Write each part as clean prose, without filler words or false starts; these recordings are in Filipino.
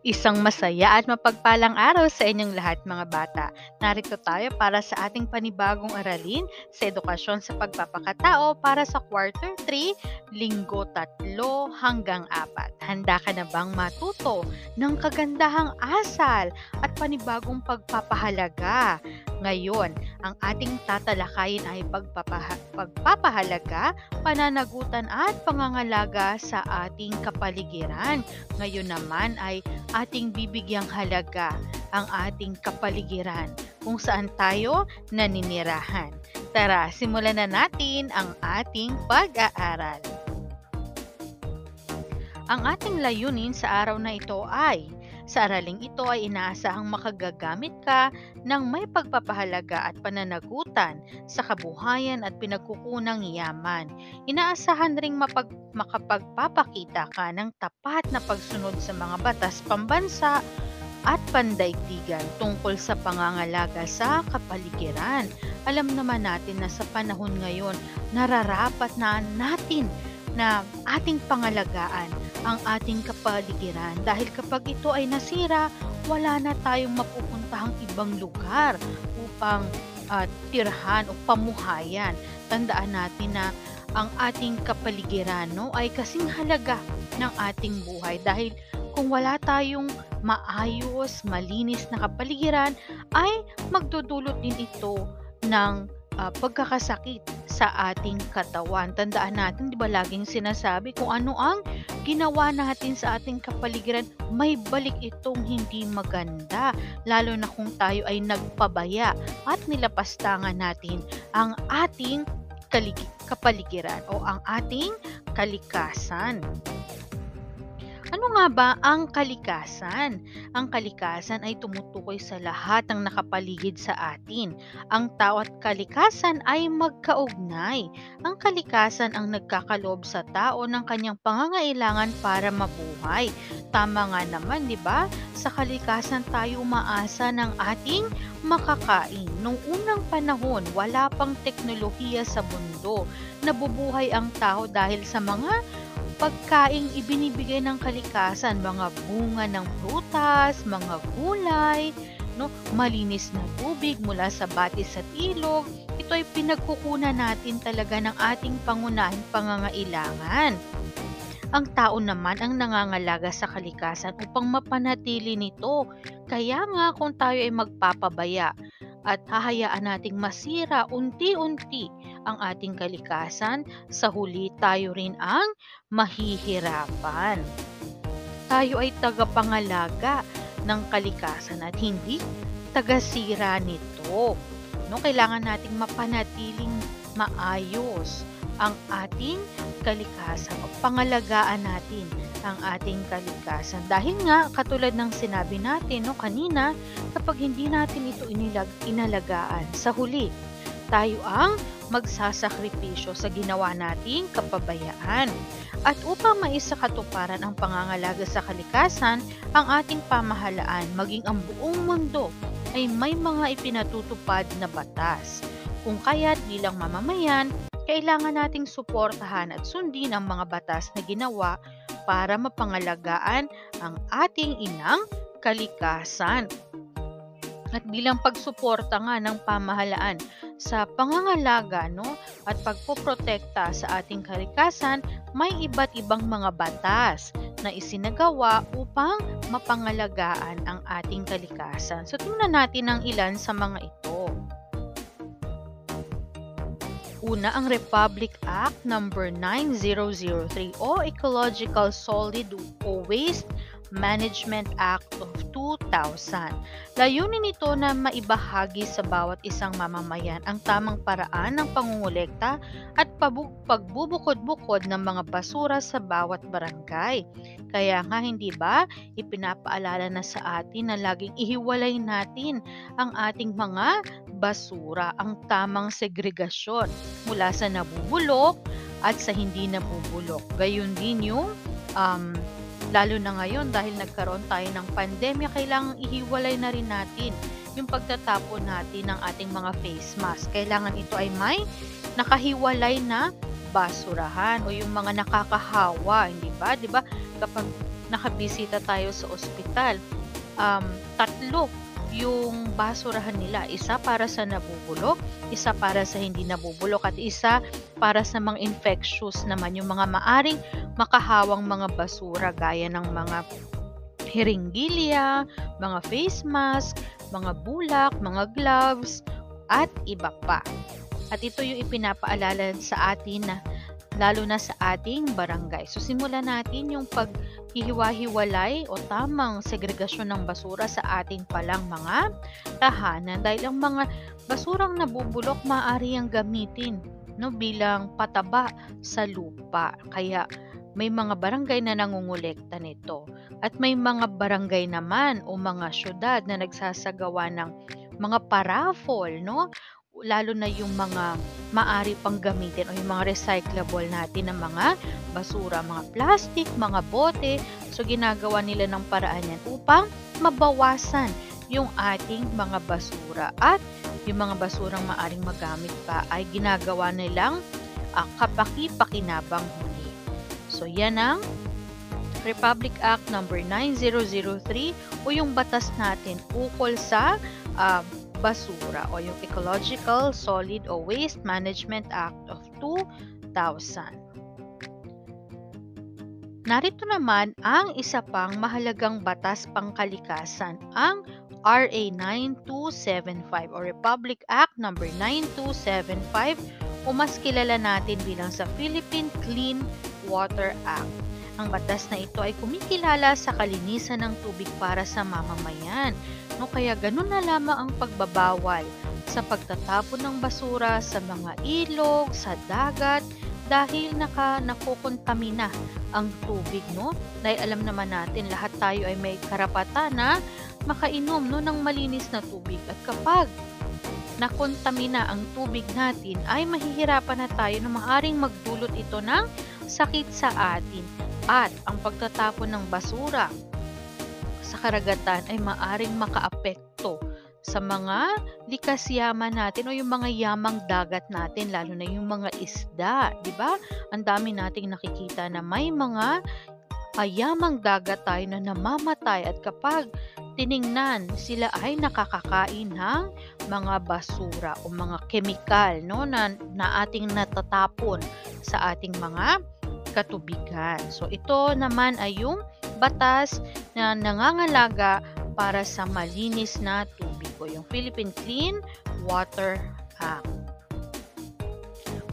Isang masaya at mapagpalang araw sa inyong lahat mga bata. Narito tayo para sa ating panibagong aralin sa edukasyon sa pagpapakatao para sa quarter 3, linggo 3 hanggang 4. Handa ka na bang matuto ng kagandahang asal at panibagong pagpapahalaga? Ngayon, ang ating tatalakayin ay pagpapahalaga, pananagutan at pangangalaga sa ating kapaligiran. Ngayon naman ay ating bibigyang halaga ang ating kapaligiran kung saan tayo naninirahan. Tara, simulan na natin ang ating pag-aaral. Ang ating layunin sa araw na ito ay, sa araling ito ay inaasahang makagagamit ka ng may pagpapahalaga at pananagutan sa kabuhayan at pinagkukunang yaman. Inaasahan ring makapagpapakita ka ng tapat na pagsunod sa mga batas pambansa at pandaigdigan tungkol sa pangangalaga sa kapaligiran. Alam naman natin na sa panahon ngayon, nararapat na natin na ating pangalagaan ang ating kapaligiran dahil kapag ito ay nasira, wala na tayong mapupuntahang ibang lugar upang tirhan o pamuhayan. Tandaan natin na ang ating kapaligiran ay kasing halaga ng ating buhay dahil kung wala tayong maayos, malinis na kapaligiran ay magdudulot din ito ng pagkakasakit sa ating katawan. Tandaan natin, di ba laging sinasabi kung ano ang ginawa natin sa ating kapaligiran, may balik itong hindi maganda. Lalo na kung tayo ay nagpabaya at nilapastangan natin ang ating kapaligiran o ang ating kalikasan. Ano nga ba ang kalikasan? Ang kalikasan ay tumutukoy sa lahat ng nakapaligid sa atin. Ang tao at kalikasan ay magkaugnay. Ang kalikasan ang nagkakaloob sa tao ng kanyang pangangailangan para mabuhay. Tama nga naman, di ba? Sa kalikasan tayo umaasa ng ating makakain. Nung unang panahon, wala pang teknolohiya sa mundo. Nabubuhay ang tao dahil sa mga pagkaing ibinibigay ng kalikasan, mga bunga ng prutas, mga gulay, malinis na tubig mula sa batis at ilog. Ito ay pinagkukunan natin talaga ng ating pangunahing pangangailangan. Ang tao naman ang nangangalaga sa kalikasan upang mapanatili nito. Kaya nga kung tayo ay magpapabaya at hahayaan nating masira unti-unti ang ating kalikasan, sa huli tayo rin ang mahihirapan. Tayo ay tagapangalaga ng kalikasan at hindi tagasira nito. Kailangan nating mapanatiling maayos ang ating kalikasan o pangalagaan natin ang ating kalikasan. Dahil nga, katulad ng sinabi natin kanina, kapag hindi natin ito inalagaan, sa huli, tayo ang magsasakripisyo sa ginawa nating kapabayaan. At upang maisakatuparan ang pangangalaga sa kalikasan, ang ating pamahalaan, maging ang buong mundo, ay may mga ipinatutupad na batas. Kung kaya't bilang mamamayan, kailangan nating suportahan at sundin ang mga batas na ginawa para mapangalagaan ang ating inang kalikasan. At bilang pagsuporta nga ng pamahalaan sa pangangalaga at pagpoprotekta sa ating kalikasan, may iba't ibang mga batas na isinagawa upang mapangalagaan ang ating kalikasan. So tingnan natin ang ilan sa mga ito. Una, ang Republic Act No. 9003 o Ecological Solid Waste Management Act of 2000. Layunin nito na maibahagi sa bawat isang mamamayan ang tamang paraan ng pangungulekta at pagbubukod-bukod ng mga basura sa bawat barangay. Kaya nga hindi ba ipinapaalala na sa atin na laging ihiwalay natin ang ating mga basura, ang tamang segregasyon mula sa nabubulok at sa hindi nabubulok. Gayon din yung lalo na ngayon dahil nagkaroon tayo ng pandemya, kailangang ihiwalay na rin natin yung pagtatapon natin ng ating mga face mask. Kailangan ito ay may nakahiwalay na basurahan o yung mga nakakahawa, hindi ba? 'Di ba? Kapag nakabisita tayo sa ospital, 3 yung basurahan nila. Isa para sa nabubulok, isa para sa hindi nabubulok, at isa para sa mga infectious naman, yung mga maaring makahawang mga basura gaya ng mga hiringgilya, mga face mask, mga bulak, mga gloves, at iba pa. At ito yung ipinapaalala sa atin na lalo na sa ating barangay. So simulan natin yung paghihiwa-hiwalay o tamang segregasyon ng basura sa ating palang mga tahanan, dahil ang mga basurang nabubulok maaari ang gamitin, no, bilang pataba sa lupa. Kaya may mga barangay na nangungulekta nito, at may mga barangay naman o mga syudad na nagsasagawa ng mga paraffol, no? Lalo na yung mga maari pang gamitin o yung mga recyclable natin na mga basura, mga plastic, mga bote. So ginagawa nila ng paraan yan upang mabawasan yung ating mga basura, at yung mga basurang maaring magamit pa ay ginagawa nilang kapaki-pakinabang huli. So yan ang Republic Act number 9003 o yung batas natin ukol sa basura o yung Ecological Solid o Waste Management Act of 2000. Narito naman ang isa pang mahalagang batas pangkalikasan, ang RA 9275 o Republic Act number 9275 o mas kilala natin bilang sa Philippine Clean Water Act. Ang batas na ito ay kumikilala sa kalinisan ng tubig para sa mamamayan. No, kaya ganun na lamang ang pagbabawal sa pagtatapon ng basura sa mga ilog, sa dagat, dahil nakokontamina ang tubig, no? Dahil alam naman natin lahat tayo ay may karapatan na makainom, no, ng malinis na tubig, at kapag nakontamina ang tubig natin ay mahihirapan na tayo na maaring magdulot ito ng sakit sa atin, at ang pagtatapon ng basura sa karagatan ay maaring makaapekto sa mga likas yaman natin o yung mga yamang dagat natin, lalo na yung mga isda, di ba? Ang dami nating nakikita na may mga yamang dagat tayo na namamatay, at kapag tiningnan, sila ay nakakakain ng mga basura o mga kemikal, no, na ating natatapon sa ating mga katubigan. So ito naman ay yung batas na nangangalaga para sa malinis na tubig o yung Philippine Clean Water Act.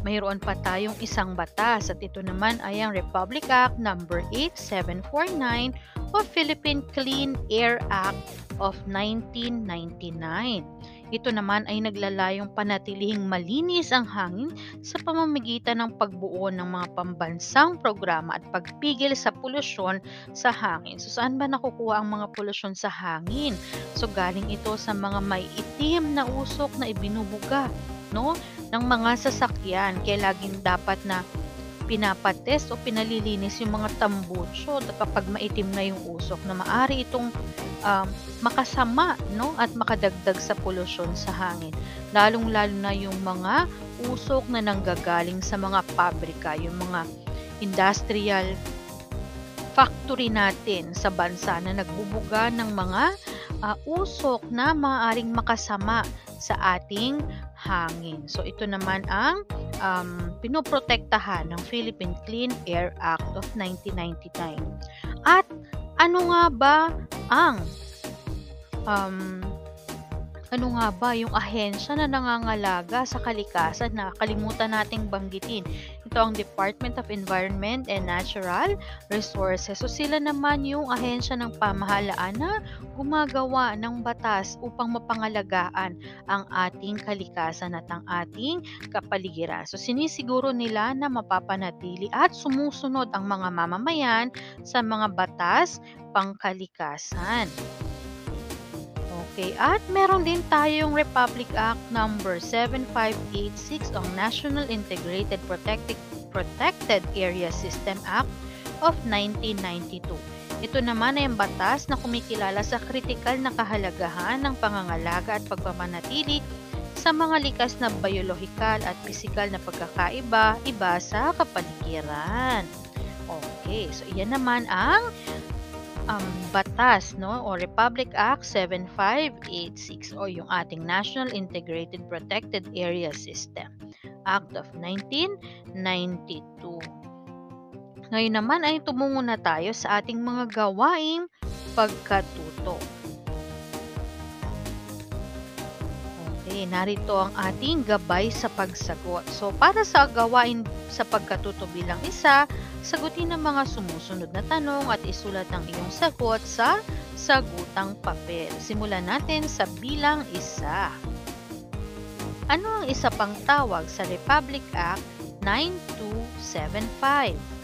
Mayroon pa tayong isang batas, at ito naman ay ang Republic Act number 8749 o Philippine Clean Air Act of 1999. Ito naman ay naglalayong panatilihing malinis ang hangin sa pamamagitan ng pagbuo ng mga pambansang programa at pagpigil sa polusyon sa hangin. So saan ba nakukuha ang mga polusyon sa hangin? So galing ito sa mga may itim na usok na ibinubuga, no, ng mga sasakyan. Kaya laging dapat na pinapatest o pinalilinis yung mga tambucho kapag maitim na yung usok, na maari itong makasama, no, at makadagdag sa polusyon sa hangin, lalong-lalo na yung mga usok na nanggagaling sa mga pabrika, yung mga industrial factory natin sa bansa na nagbubuga ng mga usok na maaaring makasama sa ating hangin. So ito naman ang pinoprotektahan ng Philippine Clean Air Act of 1999. At ano nga ba ang yung ahensya na nangangalaga sa kalikasan na kalimutan nating banggitin? Ito ang Department of Environment and Natural Resources. So sila naman yung ahensya ng pamahalaan na gumagawa ng batas upang mapangalagaan ang ating kalikasan at ang ating kapaligiran. So sinisiguro nila na mapapanatili at sumusunod ang mga mamamayan sa mga batas pangkalikasan. Okay, at meron din tayong Republic Act number 7586 ang National Integrated Protected Area System Act of 1992. Ito naman ay ang batas na kumikilala sa kritikal na kahalagahan ng pangangalaga at pagpapanatili sa mga likas na biolohikal at pisikal na pagkakaiba-iba sa kapaligiran. Okay, so iyan naman ang batas, no, o Republic Act 7586 o yung ating National Integrated Protected Area System, Act of 1992. Ngayon naman ay tumungo na tayo sa ating mga gawaing pagkatuto. Okay, narito ang ating gabay sa pagsagot. So, para sa gawain sa pagkatuto bilang isa, sagutin ang mga sumusunod na tanong at isulat ang iyong sagot sa sagutang papel. Simulan natin sa bilang isa. Ano ang isa pang tawag sa Republic Act 9275?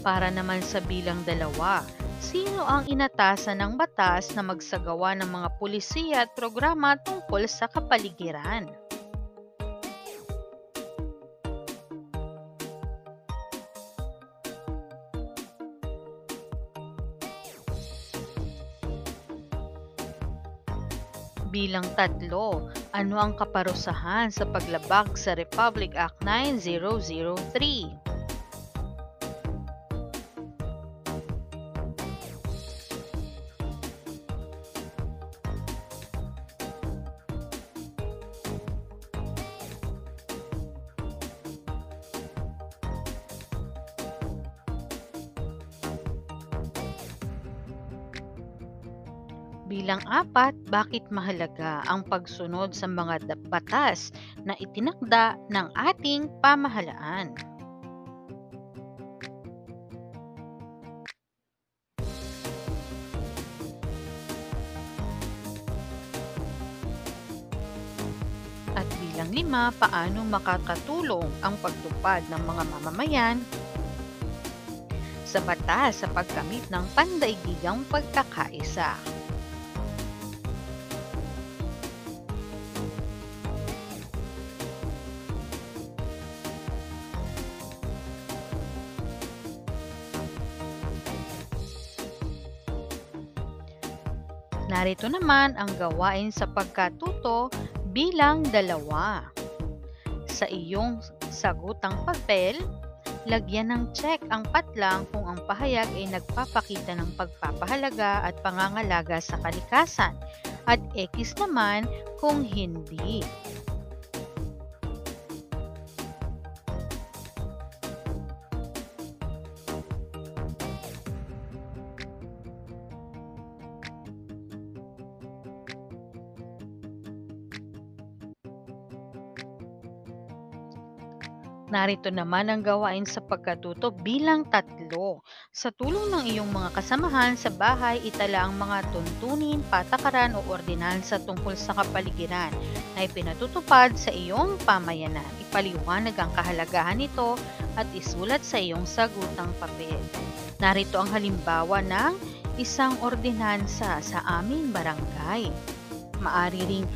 Para naman sa bilang dalawa, sino ang inatasan ng batas na magsagawa ng mga pulisiya at programa tungkol sa kapaligiran? Bilang tatlo, ano ang kaparusahan sa paglabag sa Republic Act 9003? Bilang apat, bakit mahalaga ang pagsunod sa mga batas na itinakda ng ating pamahalaan? At bilang lima, paano makakatulong ang pagtupad ng mga mamamayan sa batas sa pagkamit ng pandaigdigang pagkakaisa? Narito naman ang gawain sa pagkatuto bilang dalawa. Sa iyong sagutang papel, lagyan ng check ang patlang kung ang pahayag ay nagpapakita ng pagpapahalaga at pangangalaga sa kalikasan at X naman kung hindi. Narito naman ang gawain sa pagkatuto bilang tatlo. Sa tulong ng iyong mga kasamahan sa bahay, itala ang mga tuntunin, patakaran o ordinansa tungkol sa kapaligiran na ipinatutupad sa iyong pamayanan. Ipaliwanag ang kahalagahan nito at isulat sa iyong sagutang papel. Narito ang halimbawa ng isang ordinansa sa aming barangay. Maari ring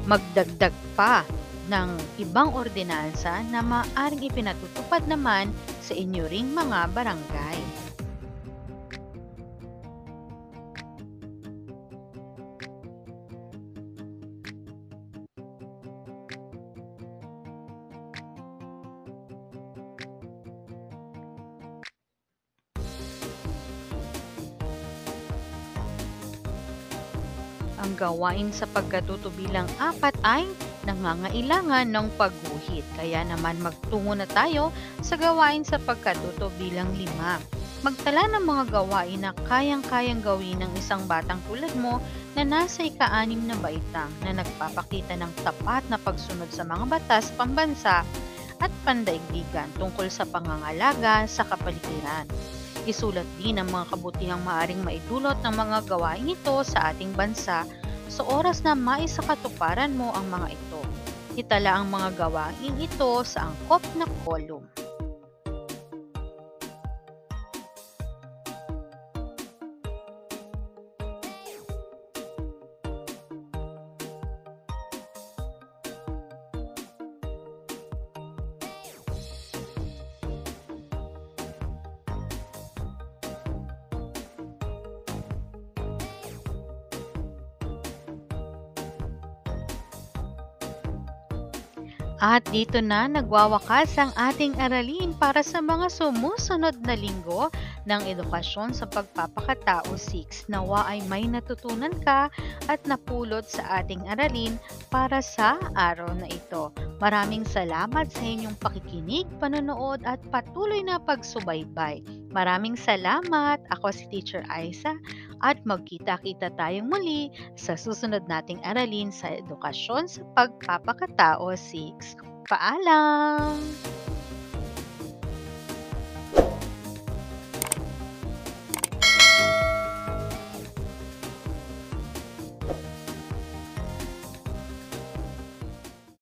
magdagdag pa ng ibang ordinansa na maaaring ipinatutupad naman sa inyo ring mga barangay. Ang gawain sa pagkatuto bilang apat ay nangangailangan ng pagguhit. Kaya naman magtungo na tayo sa gawain sa pagkatuto bilang lima. Magtala ng mga gawain na kayang-kayang gawin ng isang batang tulad mo na nasa ika-6 na baitang na nagpapakita ng tapat na pagsunod sa mga batas pambansa at pandaigdigan tungkol sa pangangalaga sa kapaligiran. Isulat din ang mga kabutihang maaring maidulot ng mga gawain ito sa ating bansa sa oras na maisakatuparan mo ang mga ito. Itala ang mga gawain ito sa angkop na kolum. At dito na nagwawakas ang ating aralin para sa mga sumusunod na linggo ng edukasyon sa pagpapakatao 6. Nawa ay may natutunan ka at napulot sa ating aralin para sa araw na ito. Maraming salamat sa inyong pakikinig, panonood at patuloy na pagsubaybay. Maraming salamat. Ako si Teacher Aisa at magkita-kita tayong muli sa susunod nating aralin sa edukasyon sa pagpapakatao 6. Paalam!